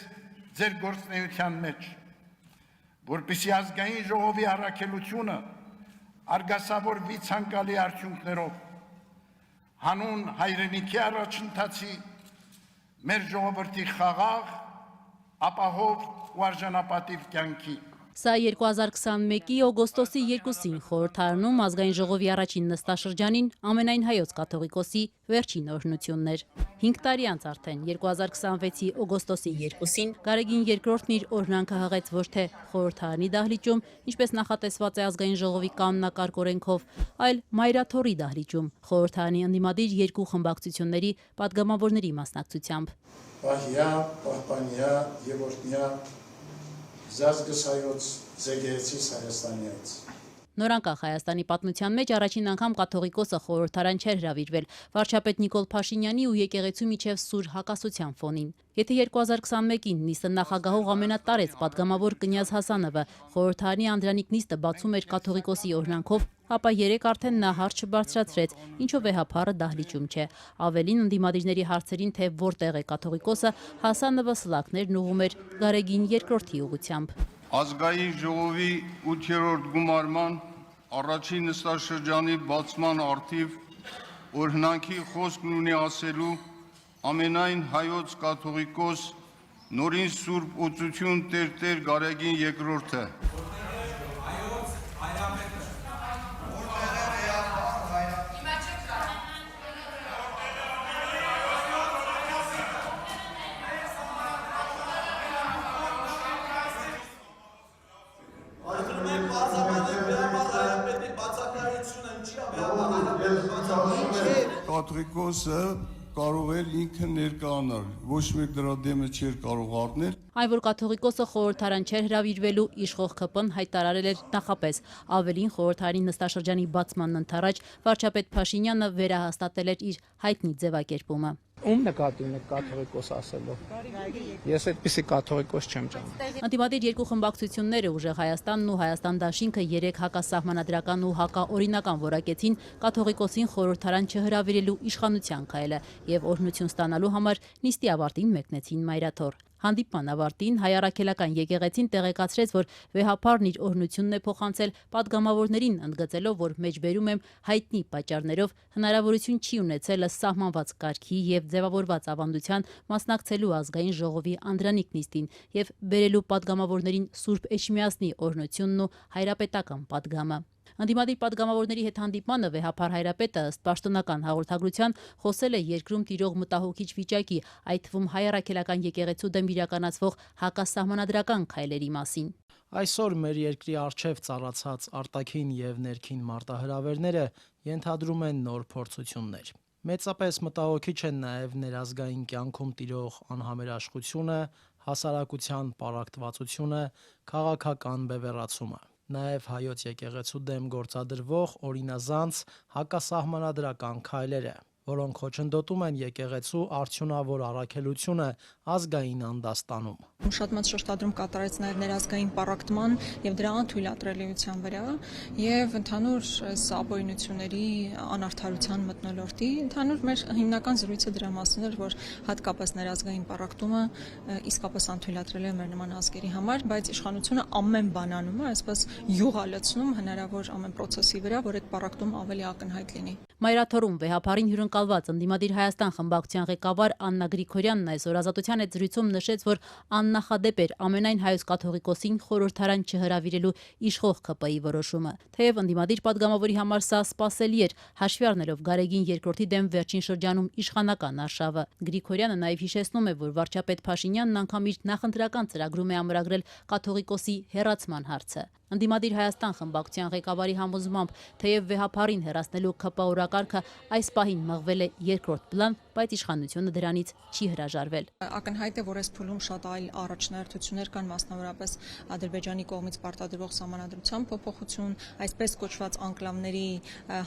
ձեր գործունեության մեջ, որպեսզի ազգային ժողովի առաքելությունը արգասավորվի ցանկալի արդյունքներով, հանուն հայրենիքի առաջընթացի, մեր ժողովրդի խաղաղ, ապահով ու արժանապատիվ կյանքի։ Սա 2021-ի օգոստոսի 2-ին խորհրդարանում ազգային ժողովի առաջին նստաշրջանին ամենայն հայոց կաթողիկոսի վերջին օրհնությունն էր։ 5 տարի անց արդեն 2026-ի օգոստոսի 2-ին Գարեգին II-ն իր օրհնանքը հղեց ոչ թե խորհրդարանի դահլիճում, ինչպես նախատեսված է ազգային ժողովի կանոնակարգ օրենքով, այլ Մայրաթորի դահլիճում, խորհրդարանի ընդդիմադիր 2 խմբակցությունների պատգամավորների մասնակցությամբ։ Պահյա, պահպանյա եւ օրհնյա Զազգս հայոց զեգեցիս Հայաստանյայից։ Նորանկախ Հայաստանի պատմության մեջ առաջին անգամ կաթողիկոսը խորհրդարան չէր հրավիրվել վարչապետ Նիկոլ Փաշինյանի ու եկեղեցու միջև սուր հակասության ֆոնին։ Եթե 2021-ին նիստը նախագահող ամենատարեց պատգամավոր Կնյազ Հասանովը խորհրդարանի անդրանիկ նիստը բացում էր կաթողիկոսի օրհնանքով, ապա երեք արդեն նա հարց չբարձրացրեց, ինչով վեհափառը դահլիճում չէ։ Ավելին ընդդիմադիրների հարցերին, թե որտեղ է կաթողիկոսը, Հասանովը սլաքներն ուղում էր Գարեգին II ուղղությամբ։ Ազգային ժողովի 8-րդ գումարման առաջին նստաշրջանի բացման առթիվ օրհնանքի խոսքն ունի ասելու ամենայն հայոց կաթողիկոս նորին Սուրբ Օծություն Տեր Գարեգին II-ը։ Կաթողիկոսը կարող էր ինքը ներկայանալ, ոչ մեկ դրա դեմը չէր կարող առնել։ Այն, որ կաթողիկոսը խորհրդարան չէր հրավիրվելու, իշխող ԿՊ-ն հայտարարել էր նախապես։ Ավելին, խորհրդարանի նստաշրջանի բացմանն ընդառաջ վարչապետ Փաշինյանը վերահաստատել էր իր հայտնի ձևակերպումը։ Ում նկատի ունեք կաթողիկոս ասելով։ Ես այդպիսի կաթողիկոս չեմ ճանաչում։ Անտիմադիր երկու խմբակցությունները Ուժեղ Հայաստանն ու Հայաստան Դաշինքը երեք հակասահմանադրական ու հակաօրինական որակեցին կաթողիկոսին խորհրդարան չհրավիրելու իշխանության քայլը եւ օրհնություն ստանալու համար նիստի ավարտին մեկնեցին Մայրաթոր։ Հանդիպման ավարտին Հայ առաքելական եկեղեցին տեղեկացրեց, որ վեհափառն իր օրհնությունն է փոխանցել պատգամավորներին, ընդգծելով, որ մեջբերում եմ հայտնի պատճառներով հնարավորություն չի ունեցել սահմանված կարգի եւ ձևավորված ավանդության մասնակցելու ազգային ժողովի անդրանիկ նիստին եւ բերելու պատգամավորներին Սուրբ Էջմիածնի օրհնությունն ու հայրապետական պատգամը։ Ընդդիմադիր պատգամավորների հետ հանդիպմանը վեհափառ հայրապետը ըստ պաշտոնական հաղորդագրության խոսել է երկրում տիրող մտահոգիչ վիճակի, այդ թվում Հայ առաքելական եկեղեցու դեմ իրականացվող հակասահմանադրական քայլերի մասին։ Այսօր մեր երկրի առջև ծառացած արտաքին եւ ներքին մարտահրավերները ենթադրում են նոր փորձություններ։ Մեծապես մտահոգիչ են նաեւ ներազգային կյանքում տիրող անհամերաշխությունը, հասարակության պարակտվածությունը, քաղաքական բևեռացումը։ Նաև հայոց եկեղեցու դեմ գործադրվող օրինազանց հակասահմանադրական քայլերը, որոնք խոչընդոտում են եկեղեցու արդյունավոր առաքելությունը ազգային անդաստանում։ Շատ մեծ շեշտադրում կատարեց նաև ներազգային պառակտման եւ դրա անթույլատրելիության վրա եւ ընդհանուր ապօրինությունների անարդարության մթնոլորտի ընդհանուր մեր հիմնական զրույցը դրա մասին էր, որ հատկապես ներազգային պառակտումը իսկապես անթույլատրել է մեր նման ազգերի համար, բայց իշխանությունը ամեն բան անում է, այսպես յուղալցնում հնարավոր ամեն process-ի վրա, որ այդ պառակտումը ավելի ակնհայտ լինի։ Մայրաթորում վեհափառին հյուրընկալված ընդդիմադիր Հայաստան խմբակցության ղեկավար Աննա Գրիգորյանն այսօր Ազատության հետ զրույցում նշեց, որ աննախադեպ էր ամենայն հայոց կաթողիկոսին խորհրդարան չհրավիրելու իշխող ԿՊ-ի որոշումը։ Թեև ընդդիմադիր պատգամավորի համար սա սպասելի էր, հաշվի առնելով Գարեգին II-ի դեմ վերջին շրջանում իշխանական արշավը։ Գրիգորյանը նաև հիշեցնում է, որ վարչապետ Փաշինյանն անգամ իր նախընտրական ծրագրում է ամրագրել կաթողիկոսի հեռացման հարցը։ Ընդդիմադիր Հայաստան խմբակցության ղեկավարի համոզմամբ, թեև վեհափառին հեռացնելու ԿՊ օրակարգը այս պահին մղվել է երկրորդ պլան, բայց իշխանությունը դրանից չի հրաժարվել։ Ակնհայտ է, որ այս փուլում շատ այլ առաջնահերթություններ կան, մասնավորապես Ադրբեջանի կողմից պարտադրվող սահմանադրության փոփոխություն, այսպես կոչված անկլավների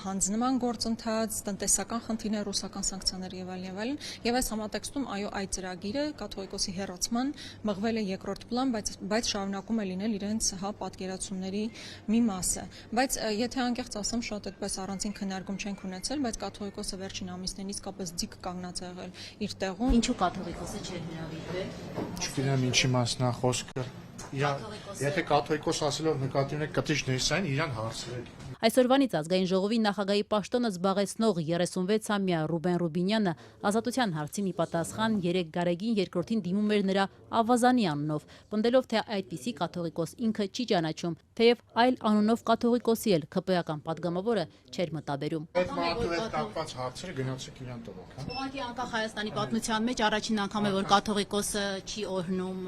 հանձնման գործընթաց, տնտեսական խնդիրներ, ռուսական սանկցիաներ եւ այլն, եւ այս համատեքստում այո, այդ ծրագիրը կաթողիկոսի հեռացման մղվել է երկրորդ պլան, բայց շարունակում է լինել իրենց պատկերացումների մի մասը, բայց եթե անկեղծ ասեմ, շատ այդպես առանձին քննարկում չենք ունեցել, բայց կաթողիկոսը վերջին ամիսներին իսկապես ձիգ կանգնած է եղել իր տեղում։ Ինչու կաթողիկոսը չէր հրավիրվել։ Չգիտեմ ինչի մասն է խոսքը։ Եթե կաթողիկոս ասելով նկատի ունեք կտիչ ներսային, իրան հարցրեք։ Այսօրվանից ազգային ժողովի նախագահի պաշտոնը զբաղեցնող 36-ամյա Ռուբեն Ռուբինյանը ազատության հարցին ի պատասխան երեք Գարեգին II-ին դիմում էր նրա ավազանի անունով, պնդելով, թե այդպիսի կաթողիկոս ինքը չի ճանաչում, թեև այլ անունով կաթողիկոսի էլ ԿՊ-ական պատգամավորը չէր մտաբերում։ Այդ մարդու հետ կապված հարցերը գնացեք իրան տվեք, հա։ Ուղղակի անկախ Հայաստանի պատմության մեջ առաջին անգամ է, որ կաթողիկոսը չի օրհնում։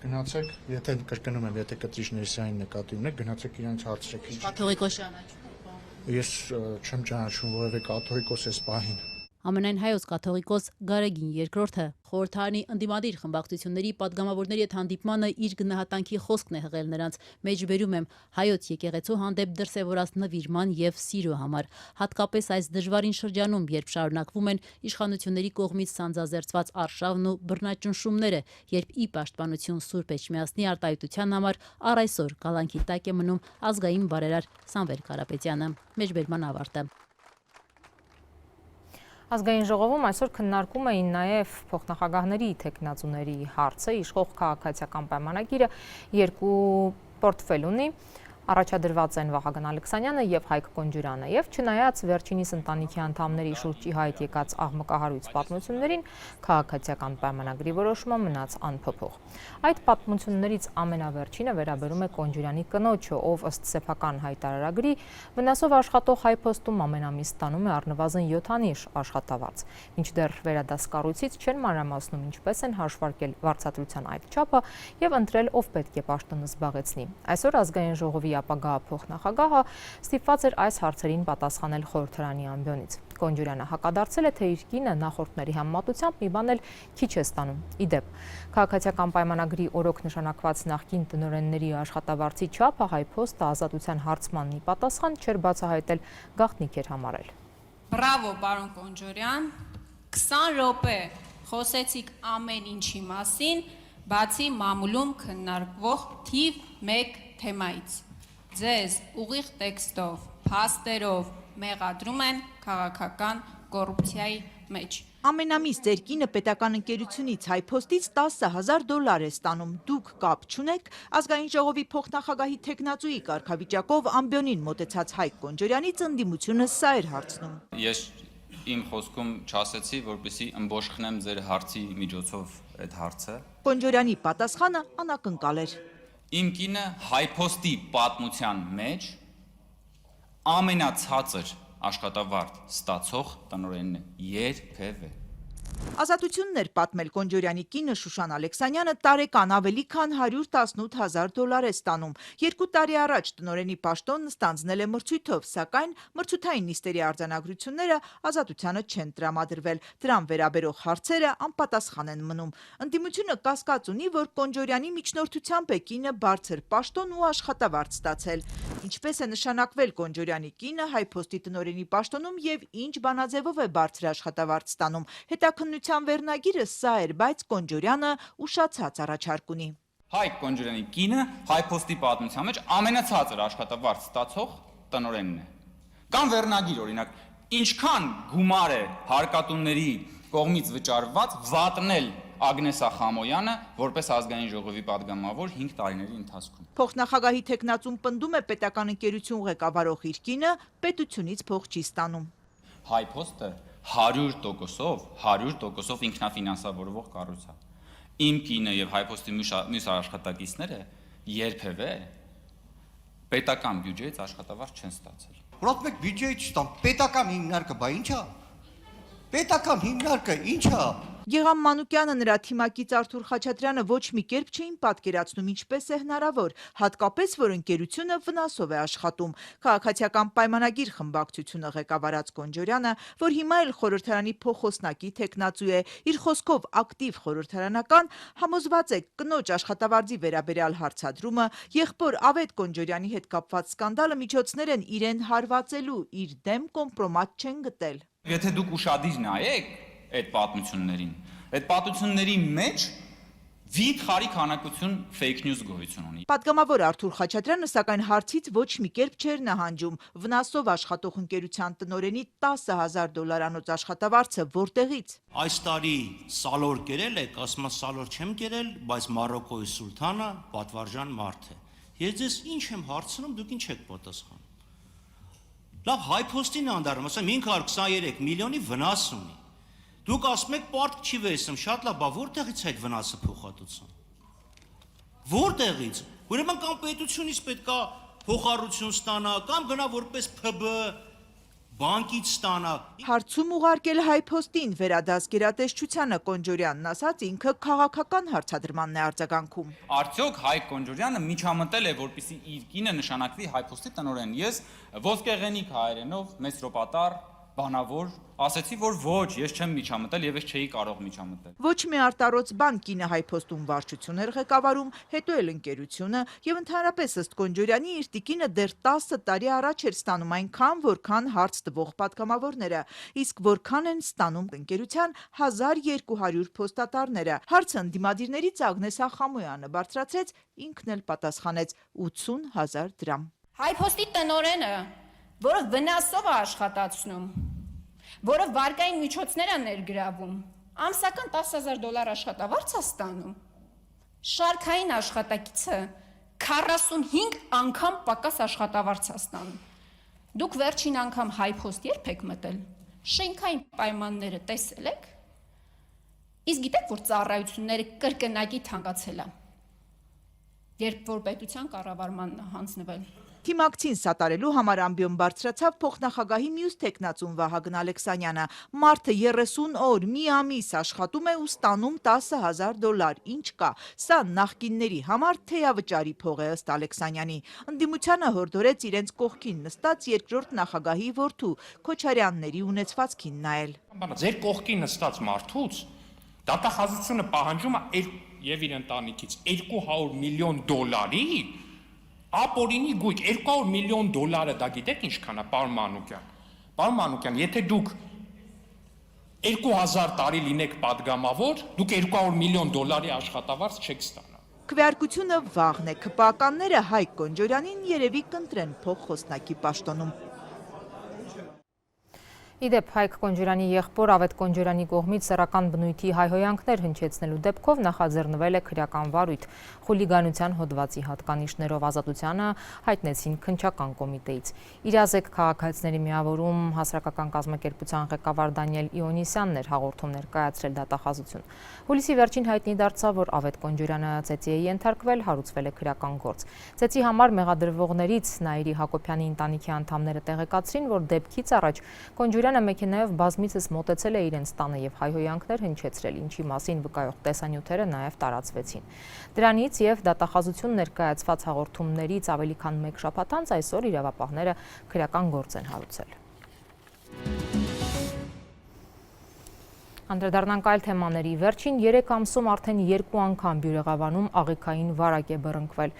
Գնացեք, եթե կրկնում եմ, եթե կտրիչ ներսային նկատի ունեք, գնացեք իրանց հարցրեք։ Կաթողիկոս ճանաչում։ Ես չեմ ճանաչում որևէ կաթողիկոս այս պահին։ Ամենայն հայոց կաթողիկոս Գարեգին II խորհրդարանի ընդդիմադիր խմբակցությունների падգամավորների հետ հանդիպմանը իր գնահատանքի խոսքն է հղել նրանց, մեջբերում եմ հայոց եկեղեցու հանդեպ դրսևորած նվիրման եւ սիրո համար, հատկապես այս դժվարին շրջանում, երբ շարունակվում են իշխանությունների կողմից սանձազերծված արշավն ու բռնաճնշումները, երբ ի պաշտպանություն Սուրբ Էջմիածնի արտահայտության համար առ այսօր կալանքի տակ է մնում ազգային բարերար Սամվել Կարապետյանը։ Մեջբերման ավարտը։ Ազգային ժողովում այսօր քննարկում էին նաև փոխնախագահների թեկնածուների հարցը, իշխող քաղաքացիական պայմանագիրը երկու պորտֆել ունի, առաջադրված են Վահագն Ալեքսանյանը եւ Հայկ Կոնջուրյանը եւ չնայած վերջինիս ընտանիքի անդամների շուրջ ի հայտ եկած աղմկահարույց պատմություններին, քաղաքացիական պայմանագրի որոշումը մնաց անփոփոխ։ Այդ պատմություններից ամենավերջինը վերաբերում է Կոնջուրյանի կնոջը, ով ըստ սեփական հայտարարագրի վնասով աշխատող հայ փոստում ամեն ամիս ստանում է առնվազն 7 աշխատավարձ։ Մինչդեռ վերադասկառույցից չեն մանրամասնում ինչպես են հաշվարկել վարձատրության այդ չափը եւ ընտրել ով պետք է պաշտոնը զբաղեցնի։ Այսօր ազգային ժողովի ապագա փոխնախագահը ստիպված էր այս հարցերին պատասխանել խորհրդարանի ամբիոնից։ Կոնջուրյանը հակադարձել է, թե իր կինը նախորդների համեմատությամբ մի բան էլ քիչ է ստանում։ Իդեպ, քաղաքացիական պայմանագրի օրոք նշանակված նախկին տնօրենների աշխատավարձի չափը հայ փոստը ազատության հարցմանն ի պատասխան չէր բացահայտել, գաղտնիք էր համարել։ Բրավո, պարոն Կոնջուրյան, 20 րոպե խոսեցիք ամեն ինչի մասին, բացի մամուլում քննարկվող թիվ 1 թեմայից։ Ձեզ ուղիղ տեքստով, փաստերով մեղադրում են քաղաքական կոռուպցիայի մեջ։ Ամենամիս ձեր կինը պետական ընկերությունից հայ փոստից $10,000 է ստանում։ Դուք կապ չունեք, ազգային ժողովի փոխնախագահի թեկնածուի կարգավիճակով ամբիոնին մոտեցած Հայկ Կոնջուրյանի ընդդիմությունը սա էր հարցնում։ Ես իմ խոսքում չասեցի, որպեսզի ըմբոշխնեմ ձեր հարցի միջոցով այդ հարցը։ Կոնջուրյանի պատասխանը անակնկալ էր։ Իմ կինը հայ փոստի պատմության մեջ ամենացածր աշխատավարձ ստացող տնօրենն է երբևէ։ Ազատությունն էր պատմել Կոնջուրյանի կինը Շուշան Ալեքսանյանը տարեկան ավելի քան $118,000 է ստանում։ 2 տարի առաջ տնօրենի պաշտոնն ստանձնել է մրցույթով, սակայն մրցութային նիստերի արձանագրությունները ազատությանը չեն տրամադրվել։ Դրան վերաբերող հարցերը անպատասխան են մնում։ Ընդդիմությունը կասկած ունի, որ Կոնջուրյանի միջնորդությամբ է կինը բարձր պաշտոն ու աշխատավարձ ստացել։ Ինչպես է նշանակվել Կոնջուրյանի կինը հայ փոստի տնօրենի պաշտոնում եւ ինչ բանաձևով է բարձր աշխատավարձ ստանում։ Հետաքննության վերնագիրը սա էր, բայց Կոնջուրյանը ուշացած առաջարկ ունի։ Հայկ Կոնջուրյանի կինը հայ փոստի պատմության մեջ ամենացածր աշխատավարձ ստացող տնօրենն է։ Կամ վերնագիր օրինակ, ինչքան գումար է հարկատուների կողմից վճարված վատնել Ագնեսա Խամոյանը որպես ազգային ժողովի падգամավոր 5 տարիների ընթացքում։ Փոխնախագահի թեկնածուն պնդում է պետական ընկերություն ղեկավարող իր կինը պետությունից փող չի ստանում։ Հայ փոստը 100%-ով ինքնաֆինանսավորվող կառույց է։ Իմ կինը եւ հայ փոստի մյուս աշխատակիցները երբևէ պետական բյուջեից աշխատավարձ չեն ստացել։ Որոք մեկ բյուջեից չստան, պետական հիմնարկը, բա ի՞նչ է։ Պետական հիմնարկը ի՞նչ է։ Գեգամ Մանուկյանը, նրա թիմակից Արթուր Խաչատրյանը ոչ մի կերպ չէին պատկերացնում ինչպես է հնարավոր, հատկապես որ ընկերությունը վնասով է աշխատում։ Քաղաքացիական պայմանագիր խմբակցությունը ղեկավարած Կոնջուրյանը, որ հիմա էլ խորհրդարանի փոխոսնակի թեկնածու է, իր խոսքով ակտիվ խորհրդարանական, համոզված է կնոջ աշխատավարձի վերաբերյալ հարցադրումը, եղբոր Ավետ Կոնջուրյանի հետ կապված սկանդալը միջոցներ են իրեն հարվածելու, իր դեմ կոմպրոմատ չեն գտել։ Եթե դուք ուշադիր նայեք այդ պատմություններին, այդ պատմությունների մեջ վիթխարի քանակություն fake news գոյություն ունի։ Պատգամավոր Արթուր Խաչատրյանը սակայն հարցից ոչ մի կերպ չէր նահանջում։ Վնասով աշխատող ընկերության տնօրենի $10,000 աշխատավարձը որտեղից։ Այս տարի սալոր կերել եք, ասում եմ սալոր չեմ կերել, բայց Մարոկոյի սուլթանը պատվարժան մարդ է։ Ես ձեզ ինչ եմ հարցնում, դուք ինչ եք պատասխանում։ Լավ, հայ փոստին անդարում, ասեմ 523 միլիոնի վնաս ունի։ Դուք ասում եք պարտք չի վերցնում, շատ լավ, բա որտեղից այդ վնասը փոխհատուցան։ Որտեղից։ Ուրեմն կամ պետությունից պետքա փոխառություն ստանա, կամ գնա որպես ՓԲ բանկից ստանա։ Հարցում ուղարկել հայ փոստին վերադասկերատեսչությանը Կոնջուրյանն ասաց ինքը քաղաքական հարցադրմանն է արձագանքում։ Արդյոք Հայկ Կոնջուրյանը միջամտել է, որպեսզի իր կինը նշանակվի հայ փոստի տնօրեն։ Ես ոսկեղենիկ հայերենով, մեծրոպատար բանավոր, ասեցի, որ ոչ, ես չեմ միջամտել եւ ես չէի կարող միջամտել։ Ոչ մի արտարոց բան կինը հայփոստում վարչություն էր ղեկավարում, հետո էլ ընկերությունը եւ ընդհանրապես ըստ Կոնջորյանի իր տիկինը դեռ 10 տարի առաջ էր ստանում այնքան, որքան հարց տվող պատգամավորները, իսկ որքան են ստանում ընկերության 1200 փոստատարները։ Հարցը դիմադիրներից Ագնես Ախամոյանը բարձրացրեց, ինքն էլ պատասխանեց 80,000 դրամ։ Հայփոստի տնօրենը, որը վնասով է աշխատացնում, որը վարկային միջոցներ է ներգրավում, ամսական $10,000 աշխատավարձ է ստանում, շարքային աշխատակիցը 45 անգամ պակաս աշխատավարձ է ստանում։ Դուք վերջին անգամ հայփոստ երբ եք մտել, շենքային պայմանները տեսել եք, իսկ գիտեք, որ ծառայությունները կրկնակի թանկացել է, երբ որ պետության կառավարմանն է հանձնվել։ Թիմակցին սատարելու համար ամբիոն բարձրացավ փոխնախագահի մյուս տեխնացուն Վահագն Ալեքսանյանը։ Մարդը 30 օր, մի ամիս աշխատում է ու ստանում $10,000, ինչ կա։ Սա նախկինների համար թեյավճարի փող է ըստ Ալեքսանյանի։ Ընդդիմությանը հորդորեց իրենց կողքին նստած երկրորդ նախագահի որդու Քոչարյանների ունեցվածքին նայել։ Ձեր կողքին նստած մարդուց դատախազությունը պահանջում է եւ իր ընտանիքից $200 միլիոն ապօրինի գույք, $200 միլիոն դա գիտեք ինչքան է, պարոն Մանուկյան։ Պարոն Մանուկյան, եթե դուք 2000 տարի լինեք պատգամավոր, դուք $200 միլիոն աշխատավարձ չեք ստանա։ Քվեարկությունը վաղն է, ԿՊԱ-ականները Հայկ Կոնջորյանին երևի կընտրեն փոխխոսնակի պաշտոնում։ Իդեպ Հայկ Կոնջորյանի եղբոր Ավետ Կոնջորյանի կողմից սեռական բնույթի հայհոյանքներ հնչեցնելու դեպքով նախաձեռնվել է քրեական վարույթ։ Խուլիգանության հոդվածի հատկանիշներով ազատությանը հայտնեցին քննչական կոմիտեից։ Իրազեկ քաղաքացիների միավորում հասարակական կազմակերպության ղեկավար Դանիել Իոնիսյանն էր հաղորդում ներկայացրել դատախազություն։ Հուլիսի վերջին հայտնի դարձավ, որ Ավետ Կոնջորյանը ծեծի է ենթարկվել, հարուցվել է քրեական գործ։ Ծեծի համար մեղադրվողներից Նաիրի Հակոբյանի ընտանիքի անդամները տեղեկացրին, որ դեպքից առաջ Կոնջորյանը մեքենայով բազմիցս մոտեցել է իրենց տանը եւ հայհոյանքներ հնչեցրել, ինչի մասին վկայող տեսանյութերը նաեւ տարածվեցին։ Դրանից եւ դատախազություն ներկայացված հաղորդումներից ավելի քան 1 շաբաթ անց այսօր իրավապահները քրեական գործ են հարուցել։ Անդրադառնանք այլ թեմաների։ Վերջին 3 ամսում արդեն 2 անգամ Բյուրեղավանում աղիքային վարակ է բռնկվել։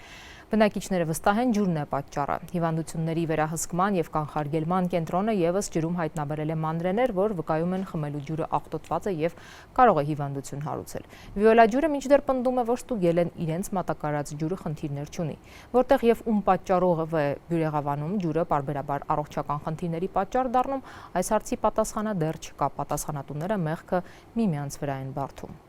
Բնակիչները վստահ են ջուրն է պատճառը։ Հիվանդությունների վերահսկման եւ կանխարգելման կենտրոնը եւս ջրում հայտնաբերել է մանրեներ, որ վկայում են խմելու ջուրը աղտոտված է եւ կարող է հիվանդություն հարուցել։ Վիոլա ջուրը մինչդեռ պնդում է, որ ստուգել են իրենց մատակարարած ջուրը խնդիրներ չունի։ Որտեղ եւ ում պատճառով է Բյուրեղավանում ջուրը պարբերաբար առողջական խնդիրների պատճառ դառնում, այս հարցի պատասխանը դեռ չկա։ Պատասխանատուները մեղքը միմյանց վրա են բարդում։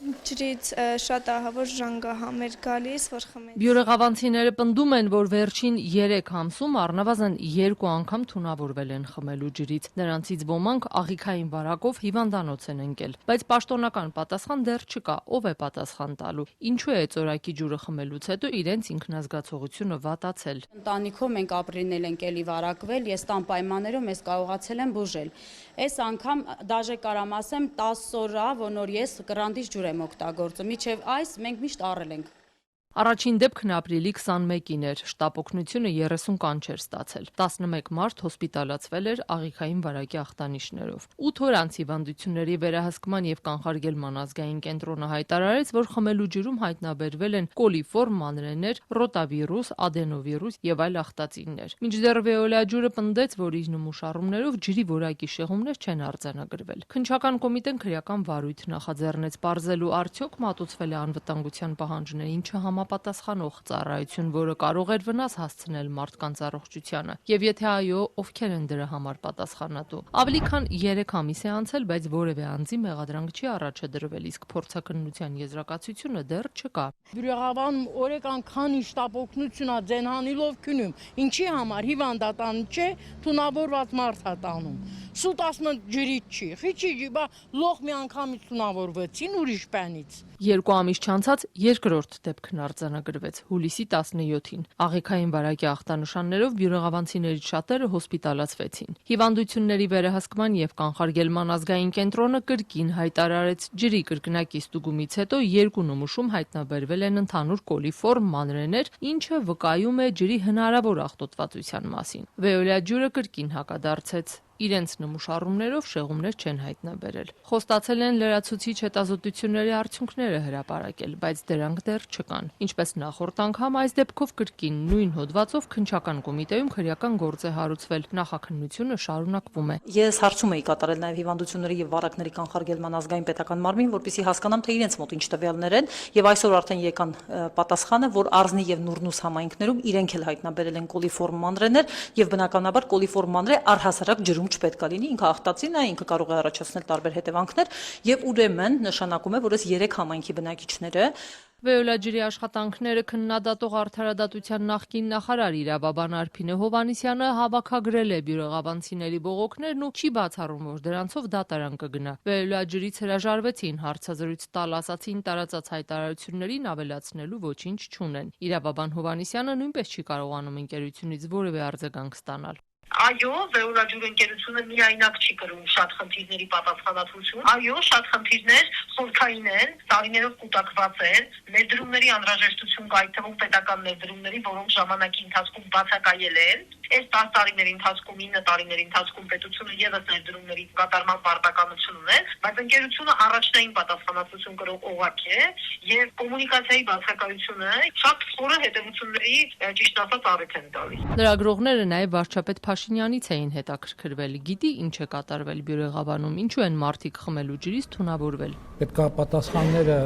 Ջրից շատ ահավոր ժանգահամ էր գալիս, որ խմեց։ Բյուրեղավանցիները պնդում են, որ վերջին 3 ամսում առնվազն 2 անգամ թունավորվել են խմելու ջրից։ Նրանցից ոմանք աղիքային վարակով հիվանդանոց են ընկել, բայց պաշտոնական պատասխան դեռ չկա, ով է պատասխան տալու։ Ինչու է ծորակի ջուրը խմելուց հետո իրենց ինքնազգացողությունը վատացել։ Ընտանիքում մենք ապրինել ենք էլի վարակվել, ես տան պայմաններում ես կարողացել եմ բուժել։ Այս անգամ դաժե կարամ ասեմ 10 օր է, որ ես կռանդից ջուր եմ օգտագործում, միջև այս մենք միշտ առել ենք։ Առաջին դեպքն ապրիլի 21-ին էր, շտապ օգնությունը 30 կանչեր ստացել, 11 մարդ հոսպիտալացվել էր աղիքային վարակի ախտանիշներով։ 8 օր անց հիվանդությունների վերահսկման եւ կանխարգելման ազգային կենտրոնը հայտարարեց, որ խմելու ջրում հայտնաբերվել են կոլիֆորմ մանրեներ, ռոտավիրուս, ադենովիրուս եւ այլ ախտածիններ։ Մինչդեռ Վիոլա ջուրը պնդեց, որ իր նմուշառումներով ջրի որակի շեղումներ չեն արձանագրվել։ Քննչական կոմիտեն քրեական վարույթ նախաձեռնեց պարզելու արդյոք մատուցվել է անվտանգության պահանջներին համապատասխանող ծառայություն, որը կարող էր վնաս հասցնել մարդկանց առողջությանը, եւ եթե այո, ովքեր են դրա համար պատասխանատու։ Ավելի քան 3 ամիս է անցել, բայց որևէ անձի մեղադրանք չի առաջադրվել, իսկ փորձաքննության եզրակացությունը դեռ չկա։ Բյուրեղավանում օրական քանի շտապ օգնությունա ձենհանիլով քնում, ինչի համար հիվանդատան չէ, թունավորված մարդ է տանում։ Սուտ ասում են ջրից չի, խիչի, բա լող մի անգամից թունավորվեցին ուրիշ բանից։ 2 ամիս չանցած երկրորդ դեպքն արձանագրվեց հուլիսի 17-ին։ Աղիքային վարակի ախտանշաններով բյուրեղավանցիներից շատերը հոսպիտալացվեցին։ Հիվանդությունների վերահսկման եւ կանխարգելման ազգային կենտրոնը կրկին հայտարարեց ջրի կրկնակի ստուգումից հետո 2 նմուշում հայտնաբերվել են ընդհանուր կոլիֆորմ մանրեներ, ինչը վկայում է ջրի հնարավոր աղտոտվածության մասին։ Վեոլիա ջուրը կրկին հակադարձեց։ Իրենց նմուշառումներով շեղումներ չեն հայտնաբերել։ Խոստացել են լրացուցիչ հետազոտությունների արդյունքները հրապարակել, բայց դրանք դեռ չկան։ Ինչպես նախորդ անգամ այս դեպքով կրկին նույն հոդվածով քննչական կոմիտեում քրեական գործ է հարուցվել։ Նախաքննությունը շարունակվում է։ Ես հարցում էի կատարել նաև հիվանդությունների եւ վարակների կանխարգելման ազգային պետական մարմին, որպեսզի հասկանամ, թե իրենց մոտ ինչ տվյալներ են, եւ այսօր արդեն եկան պատասխանը, որ Արզնի եւ Նուրնուս համայնքներում իրենք էլ հայտնաբերել են կոլիֆորմ մանրեներ եւ բնականաբար կոլիֆորմ մանրե առհասարակ ջրում չպետք է լինի, ինքը աղտածին է, ինքը կարող է առաջացնել տարբեր հետևանքներ եւ ուրեմն նշանակում է, որ այս 3 համայնքի բնակիչները Վեոլիա ջրի աշխատանքները քննադատող արդարադատության նախկին նախարար իրավաբան Արփինե Հովհաննիսյանը հավաքագրել է բյուրեղավանցիների բողոքներն ու չի բացառում, որ դրանցով դատարան կգնա։ Վեոլիա ջրից հրաժարվեցին հարցազրույց տալ ասացին տարածած հայտարարություններին ավելացնելու ոչինչ չունեն։ Իրավաբան Հովհաննիսյանը նույնպես չի կարողանում ընկերությունից որևէ արձագանք ստանալ։ Այո, Վեոլիա ջուրի ընկերությունը միայնակ չի կրում շատ խնդիրների պատասխանատվություն։ Այո, շատ խնդիրներ խորքային են, տարիներով կուտակված են, ներդրումների անհրաժեշտություն կա, այդ թվում պետական ներդրումների, որոնք ժամանակի ընթացքում բացակայել են։ Այս 10 տարիների ընթացքում, 9 տարիների ընթացքում պետությունը եւս ներդրումների կատարման պարտականություն ունեն, բայց ընկերությունը առաջնային պատասխանատվություն կրող օղակ է եւ կոմունիկացիայի բացակայությունը շատ խորը հետևությունների ճիշտ ասած առիթ են տալիս։ Լրագրողները նաեւ վարչապետ Փաշինյանից էին հետաքրքրվել։ Գիտի ինչ է կատարվել Բյուրեղավանում, ինչու են մարդիկ խմելու ջրից թունավորվել։ Պետք է պատասխանները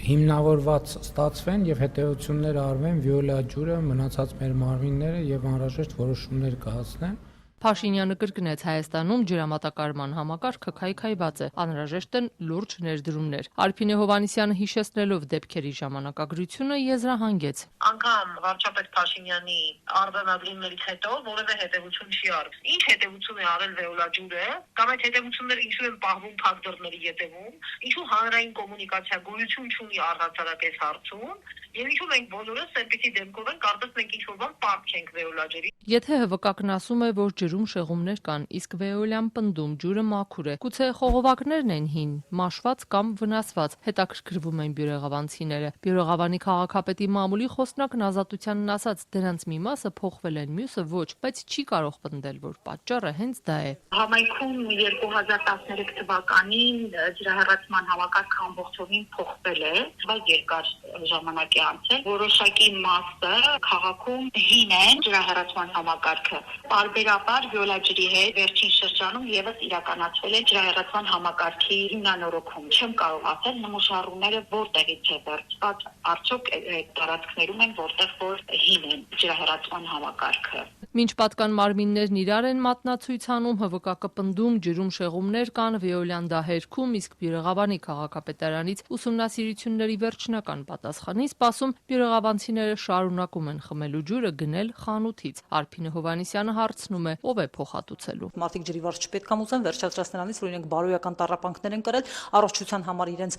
հիմնավորված ստացվեն եւ հետեւությունները արվեն Վիոլիա ջուրը, մնացած մեր մարմինները եւ անհրաժեշտ որոշումներ կհասնեն։ Փաշինյանը կրկնեց Հայաստանում ջրամատակարարման համակարգը քայքայված է, անհրաժեշտ են լուրջ ներդրումներ։ Արփինե Հովհաննիսյանը հիշեցնելով դեպքերի ժամանակագրությունը եզրահանգեց։ Անգամ վարչապետ Փաշինյանի արձանագրումներից հետո որևէ հետևություն չի արվել։ Ինչ հետևություն է արել Վեոլիա ջուրը, կամ այդ հետևությունները ինչու են պահվում փակ դռների ետևում, ինչու հանրային կոմունիկացիա գոյություն չունի առհասարակ այս հարցում, եւ ինչու մենք բոլորս այնպիսի դեմքով ենք, կարծես մենք ինչ-որ բան պարտք Վեոլիա ջրի։ Եթե հվկակն ասում է, որ ջրում շեղումներ կան, իսկ Վեոլիան պնդում ջուրը մաքուր է, գուցե խողովակներն են հին, մաշված կամ վնասված, հետաքրքրվում են բյուրեղավանցիները։ Բյուրեղավանի քաղաքապետի մամուլի խոսնակն Ազատությանն ասաց, դրանց մի մասը փոխվել են, մյուսը ոչ, բայց չի կարող պնդել, որ պատճառը հենց դա է։ Համայնքում 2013 թվականին ջրահեռացման համակարգը ամբողջովին փոխվել է, բայց երկար ժամանակ է անցել։ Որոշակի մասը քաղաքում հին է ջրահեռացման համակարգը։ Պարբերաբար Վիոլիա ջրի հետ վերջին շրջանում եւս իրականացվել է ջրահեռացման համակարգի հիմնանորոգում։ Չեմ կարող ասել նմուշառումները որտեղից է վերցված, արդյոք տարածքներում են, որտեղ որ հին է ջրահեռացման համակարգը։ Մինչ պատկան մարմիններն իրար են մատնացույց անում, ՀՎԿ-ը պնդում ջրում շեղումներ կան, Վեոլիան դա հերքում, իսկ Բյուրեղավանի քաղաքապետարանից ուսումնասիրությունների վերջնական պատասխանի սպասում բյուրեղավանցիները շարունակում են խմելու ջուրը գնել խանութից։ Արփինե Հովհաննիսյանը հարցնում է, ով է փոխհատուցելու։ Մարդիկ ջրի վարձ չպետք է մուծեն, վերջացրած նրանից, որ իրենք բարոյական տառապանքներ են կրել, առողջության համար իրենց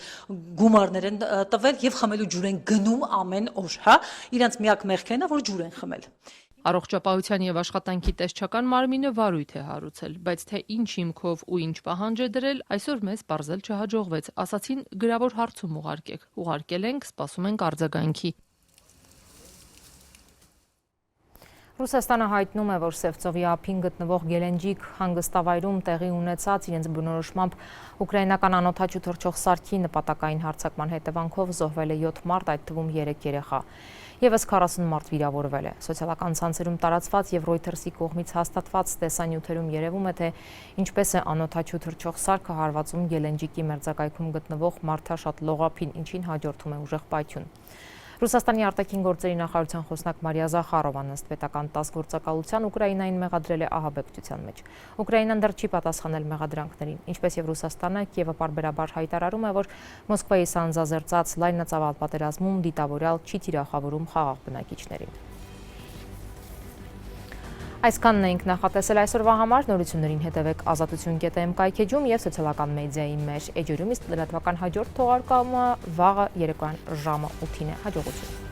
գումարներ են տվել եւ խմելու ջուր են գնում ամեն օր, հա։ Իրենց միակ մեղքերն է, որ ջուր են խմել։ Առողջապահության եւ աշխատանքի տեսչական մարմինը վարույթ է հարուցել, բայց թե ինչ հիմքով ու ինչ պահանջ է դրել, այսօր մեզ բարձել չհաջողվեց, ասացին գրավոր հարցում ուղարկեք։ Ուղարկել ենք, սպասում ենք արձագանքի։ Ռուսաստանը հայտնում է, որ Սևծովի ափին գտնվող Գելենջիկ հանգստավայրում տեղի ունեցած իրենց բնորոշմամբ ուկրաինական անօդաչու թռչող սարքի նպատակային հարձակման հետևանքով զոհվել է 7 մարդ, այդ թվում 3 երեխա։ Եվս 40 մարդ վիրավորվել է։ Սոցիալական ցանցերում տարածված եւ Reuters-ի կողմից հաստատված տեսանյութերում երևում է, թե ինչպես է անօդաչու թռչող սարքը հարվածում Գելենջիկի մերձակայքում գտնվող մարդաշատ լողափին, ինչին հաջորդում է ուժեղ պայթյուն։ Ռուսաստանի արտաքին գործերի նախարարության խոսնակ Մարիա Զախարովան ըստ պետական ՏԱՍՍ գործակալության Ուկրաինային մեղադրել է ահաբեկչության մեջ։ Ուկրաինան դեռ չի պատասխանել մեղադրանքներին, ինչպես եւ Ռուսաստանը, Կիևը պարբերաբար հայտարարում է, որ Մոսկվայի սանձազերծած լայնածավալ պատերազմում դիտավորյալ չի թիրախավորում խաղաղ բնակիչներին։ Այսքանն էինք նախատեսել այսօրվա համար, նորություններին հետևեք ազատություն.am կայքեջում և սոցիալական մեդիայի մեր էջերում, իսկ լրատվական հաջորդ թողարկումը վաղը երեկոյան ժամը 8-ին է։ Հաջողություն։